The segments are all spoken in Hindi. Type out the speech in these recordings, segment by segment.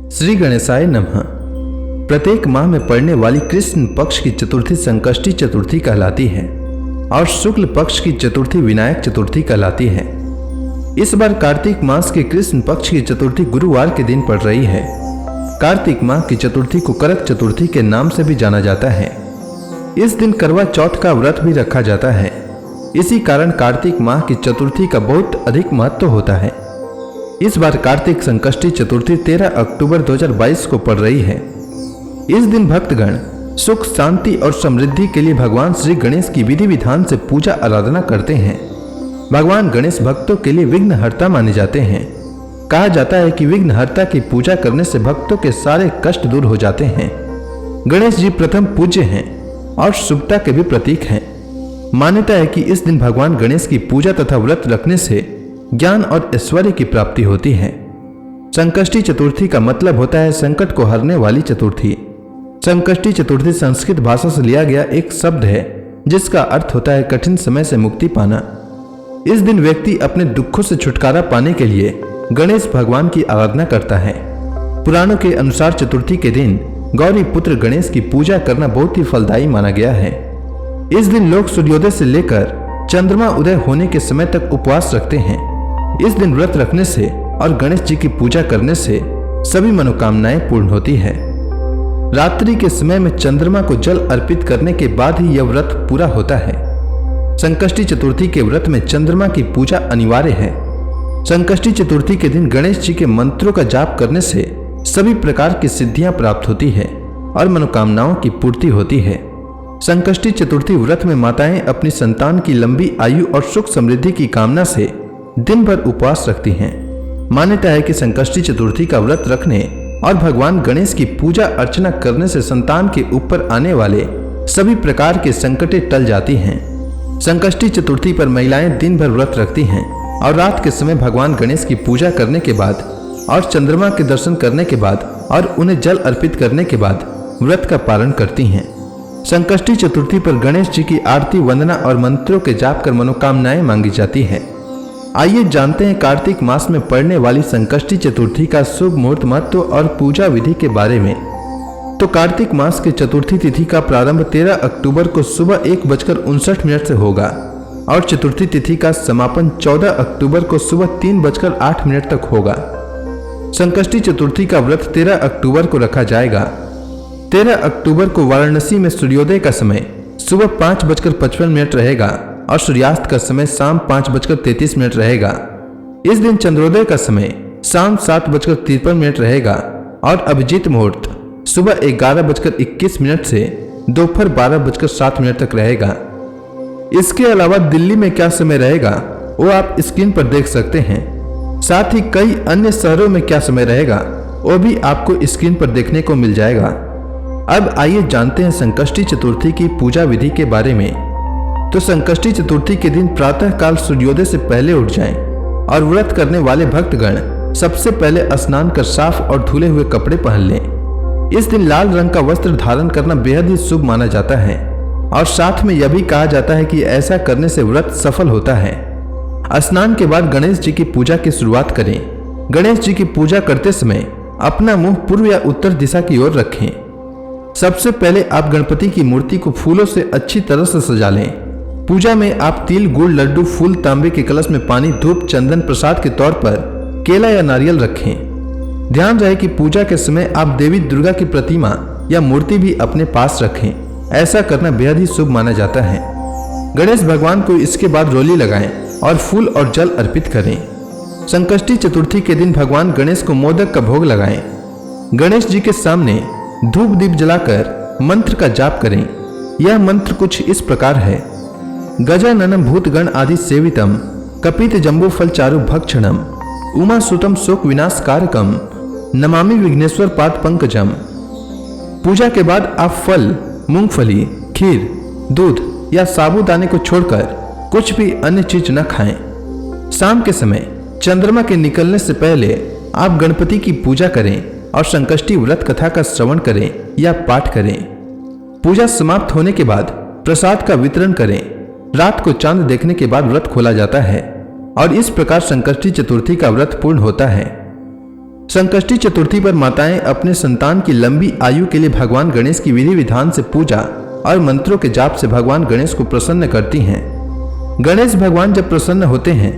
श्री गणेशाय नमः। प्रत्येक माह में पड़ने वाली कृष्ण पक्ष की चतुर्थी संकष्टी चतुर्थी कहलाती है और शुक्ल पक्ष की चतुर्थी विनायक चतुर्थी कहलाती है। इस बार कार्तिक मास के कृष्ण पक्ष की चतुर्थी गुरुवार के दिन पड़ रही है। कार्तिक माह की चतुर्थी को करक चतुर्थी के नाम से भी जाना जाता है। इस दिन करवा चौथ का व्रत भी रखा जाता है। इसी कारण कार्तिक माह की चतुर्थी का बहुत अधिक महत्व होता है। इस बार कार्तिक संकष्टी चतुर्थी 13 अक्टूबर 2022 को पड़ रही है। इस दिन भक्तगण सुख, शांति और समृद्धि के लिए भगवान श्री गणेश की विधि विधान से पूजा आराधना करते हैं। भगवान गणेश भक्तों के लिए विघ्नहर्ता माने जाते हैं। कहा जाता है कि विघ्नहर्ता की पूजा करने से भक्तों के सारे कष्ट दूर हो जाते हैं। गणेश जी प्रथम पूज्य हैं और शुभता के भी प्रतीक हैं। मान्यता है कि इस दिन भगवान गणेश की पूजा तथा व्रत रखने से ज्ञान और ऐश्वर्य की प्राप्ति होती है। संकष्टी चतुर्थी का मतलब होता है संकट को हरने वाली चतुर्थी। संकष्टी चतुर्थी संस्कृत भाषा से लिया गया एक शब्द है जिसका अर्थ होता है कठिन समय से मुक्ति पाना। इस दिन व्यक्ति अपने दुखों से छुटकारा पाने के लिए गणेश भगवान की आराधना करता है। पुराणों के अनुसार चतुर्थी के दिन गौरी पुत्र गणेश की पूजा करना बहुत ही फलदायी माना गया है। इस दिन लोग सूर्योदय से लेकर चंद्रमा उदय होने के समय तक उपवास रखते हैं। इस दिन व्रत रखने से और गणेश जी की पूजा करने से सभी मनोकामनाएं पूर्ण होती है। रात्रि के समय में चंद्रमा को जल अर्पित करने के बाद ही यह व्रत पूरा होता है। संकष्टी चतुर्थी के व्रत में चंद्रमा की पूजा अनिवार्य है। संकष्टी चतुर्थी के दिन गणेश जी के मंत्रों का जाप करने से सभी प्रकार की सिद्धियां प्राप्त होती है और मनोकामनाओं की पूर्ति होती है। संकष्टी चतुर्थी व्रत में माताएं अपनी संतान की लंबी आयु और सुख समृद्धि की कामना से दिन भर उपवास रखती हैं। मान्यता है कि संकष्टी चतुर्थी का व्रत रखने और भगवान गणेश की पूजा अर्चना करने से संतान के ऊपर आने वाले सभी प्रकार के संकटें टल जाती हैं। संकष्टी चतुर्थी पर महिलाएं दिन भर व्रत रखती हैं और रात के समय भगवान गणेश की पूजा करने के बाद और चंद्रमा के दर्शन करने के बाद और उन्हें जल अर्पित करने के बाद व्रत का पालन करती हैं। संकष्टी चतुर्थी पर गणेश जी की आरती, वंदना और मंत्रों के जाप कर मनोकामनाएं मांगी जाती है। आइए जानते हैं कार्तिक मास में पड़ने वाली संकष्टी चतुर्थी का शुभ मुहूर्त, महत्व और पूजा विधि के बारे में। तो कार्तिक मास के चतुर्थी तिथि का प्रारंभ 13 अक्टूबर को सुबह 1:59 से होगा और चतुर्थी तिथि का समापन 14 अक्टूबर को सुबह 3:08 तक होगा। संकष्टी चतुर्थी का व्रत 13 अक्टूबर को रखा जाएगा। 13 अक्टूबर को वाराणसी में सूर्योदय का समय सुबह 5:55 रहेगा और सूर्यास्त का समय शाम 5:33 रहेगा। इस दिन चंद्रोदय का समय शाम 7:53 रहेगा और अभिजीत मुहूर्त सुबह 11:21 से दोपहर 12:07 तक रहेगा। इसके अलावा दिल्ली में क्या समय रहेगा वो आप स्क्रीन पर देख सकते हैं। साथ ही कई अन्य शहरों में क्या समय रहेगा वो भी आपको स्क्रीन पर देखने को मिल जाएगा। अब आइए जानते हैं संकष्टी चतुर्थी की पूजा विधि के बारे में। तो संकष्टी चतुर्थी के दिन प्रातः काल सूर्योदय से पहले उठ जाएं और व्रत करने वाले भक्तगण सबसे पहले स्नान कर साफ और धुले हुए कपड़े पहन लें। इस दिन लाल रंग का वस्त्र धारण करना बेहद ही शुभ माना जाता है और साथ में यह भी कहा जाता है कि ऐसा करने से व्रत सफल होता है। स्नान के बाद गणेश जी की पूजा की शुरुआत करें। गणेश जी की पूजा करते समय अपना मुंह पूर्व या उत्तर दिशा की ओर रखें। सबसे पहले आप गणपति की मूर्ति को फूलों से अच्छी तरह से सजा लें। पूजा में आप तिल, गुड़, लड्डू, फूल, तांबे के कलश में पानी, धूप, चंदन प्रसाद के तौर पर केला या नारियल रखें। ध्यान रहे कि पूजा के समय आप देवी दुर्गा की प्रतिमा या मूर्ति भी अपने पास रखें। ऐसा करना बेहद ही शुभ माना जाता है। गणेश भगवान को इसके बाद रोली लगाएं और फूल और जल अर्पित करें। संकष्टी चतुर्थी के दिन भगवान गणेश को मोदक का भोग लगाएं। गणेश जी के सामने धूप दीप जलाकर मंत्र का जाप करें। यह मंत्र कुछ इस प्रकार है: गजाननम भूतगण आदि सेवितम कपित जम्बो फल चारु भक्षणम उमा सुतम शोक विनाश कारकम नमामि विघ्नेश्वर पाद पंकजम। पूजा के बाद आप फल, मूंगफली, खीर, दूध या साबूदाने को छोड़कर कुछ भी अन्य चीज न खाएं। शाम के समय चंद्रमा के निकलने से पहले आप गणपति की पूजा करें और संकष्टी व्रत कथा का श्रवण करें या पाठ करें। पूजा समाप्त होने के बाद प्रसाद का वितरण करें। रात को चांद देखने के बाद व्रत खोला जाता है और इस प्रकार संकष्टी चतुर्थी का व्रत पूर्ण होता है। संकष्टी चतुर्थी पर माताएं अपने संतान की लंबी आयु के लिए भगवान गणेश की विधि विधान से पूजा और मंत्रों के जाप से भगवान गणेश को प्रसन्न करती हैं। गणेश भगवान जब प्रसन्न होते हैं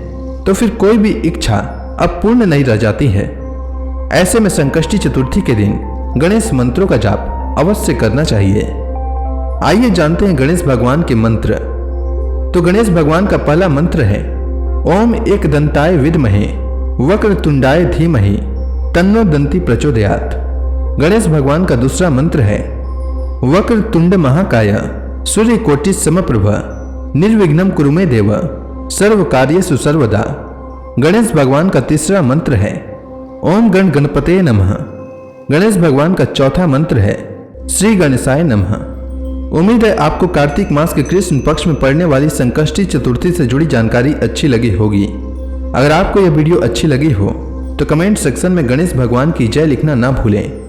तो फिर कोई भी इच्छा अब पूर्ण नहीं रह जाती है। ऐसे में संकष्टी चतुर्थी के दिन गणेश मंत्रों का जाप अवश्य करना चाहिए। आइए जानते हैं गणेश भगवान के मंत्र। तो गणेश भगवान का पहला मंत्र है ओम एकदंताय विद्महे वक्रतुंडाय धीमहि तन्नो दंती प्रचोदयात्। गणेश भगवान का दूसरा मंत्र है वक्रतुंड महाकाय सूर्यकोटि समप्रभ निर्विघ्नं कुरु मे देव सर्व कार्येषु सर्वदा। गणेश भगवान का तीसरा मंत्र है ओम गण गणपते नमः। गणेश भगवान का चौथा मंत्र है श्री गणेशाय नमः। उम्मीद है आपको कार्तिक मास के कृष्ण पक्ष में पड़ने वाली संकष्टी चतुर्थी से जुड़ी जानकारी अच्छी लगी होगी। अगर आपको यह वीडियो अच्छी लगी हो तो कमेंट सेक्शन में गणेश भगवान की जय लिखना ना भूलें।